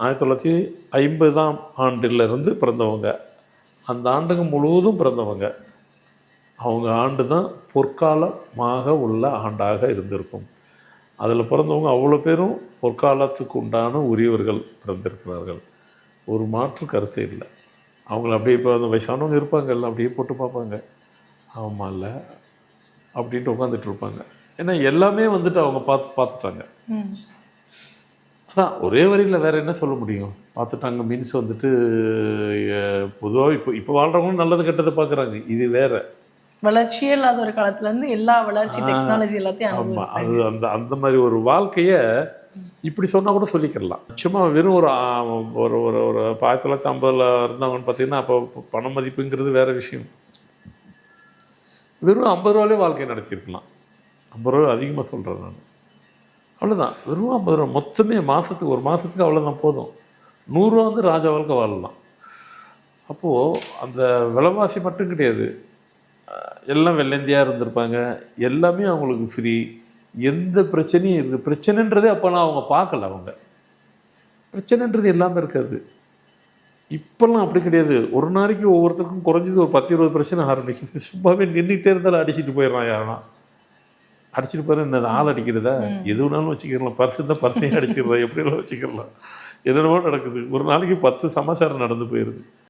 1950ஆம் ஆண்டிலிருந்து பிறந்தவங்க, அந்த ஆண்டுக்கு முழுவதும் பிறந்தவங்க. அவங்க ஆண்டு தான் பொற்காலமாக உள்ள ஆண்டாக இருந்திருக்கும். அதில் பிறந்தவங்க அவ்வளோ பேரும் பொற்காலத்துக்கு உண்டான உரியவர்கள் பிறந்திருக்கிறார்கள். ஒரு மாற்று கருத்து இல்லை. அவங்கள அப்படியே இப்போ அந்த வயசானவங்க இருப்பாங்கல்ல, அப்படியே போட்டு பார்ப்பாங்க. ஆமாம்ல அப்படின்ட்டு உட்காந்துட்டு இருப்பாங்க. ஏன்னா எல்லாமே வந்துட்டு அவங்க பார்த்துட்டாங்க. அதான் ஒரே வரியில் வேறு என்ன சொல்ல முடியும்? பார்த்துட்டாங்க மீன்ஸ் வந்துட்டு பொதுவாக இப்போ வாழ்கிறவங்களும் நல்லது கெட்டதை பார்க்குறாங்க. இது வேறு. வளர்ச்சியே இல்லாத ஒரு காலத்துலேருந்து எல்லா வளர்ச்சி டெக்னாலஜி எல்லாத்தையும் ஆமாம், அது அந்த அந்த மாதிரி ஒரு வாழ்க்கையை இப்படி சொன்னால் கூட சொல்லிக்கிறலாம். சும்மா வெறும் ஒரு ஒரு ஒரு ஒரு 1950 இருந்தவங்கன்னு பார்த்தீங்கன்னா, அப்போ பண மதிப்புங்கிறது வேறு விஷயம். வெறும் 50 ரூபாலே வாழ்க்கையை நடத்தியிருக்கலாம். 50 ரூபா அதிகமாக சொல்கிறேன் நான். அவ்வளோதான், வெறும் 50 ரூபா மொத்தமே மாதத்துக்கு, ஒரு மாதத்துக்கு அவ்வளோதான் போதும். 100 ரூபா வந்து ராஜா வாழ்க்கை வாழலாம். அப்போது அந்த விலைவாசி மட்டும் கிடையாது, எல்லாம் வெள்ளந்தியாக இருந்திருப்பாங்க. எல்லாமே அவங்களுக்கு ஃப்ரீ, எந்த பிரச்சனையும் இருக்குது. பிரச்சனைன்றதே அப்போலாம் அவங்க பார்க்கல. அவங்க பிரச்சனைன்றது எல்லாமே இருக்காது. இப்போல்லாம் அப்படி கிடையாது. ஒரு நாளைக்கு ஒவ்வொருத்தருக்கும் குறைஞ்சது ஒரு 10-20 பிரச்சனை ஆரம்பிக்குது. சும்மாவே நின்றுக்கிட்டே இருந்தாலும் அடிச்சுட்டு போயிடறான். யாருன்னா அடிச்சுட்டு போயிடறேன், என்ன ஆள் அடிக்கிறதா? எது வேணாலும் வச்சுக்கிடலாம். பர்ஸ் இருந்தால் பர்ஸையும் அடிச்சிடலாம், எப்படியெல்லாம் வச்சுக்கிடலாம். என்னென்னவோ நடக்குது. ஒரு நாளைக்கு 10 சமாச்சாரம் நடந்து போயிடுது.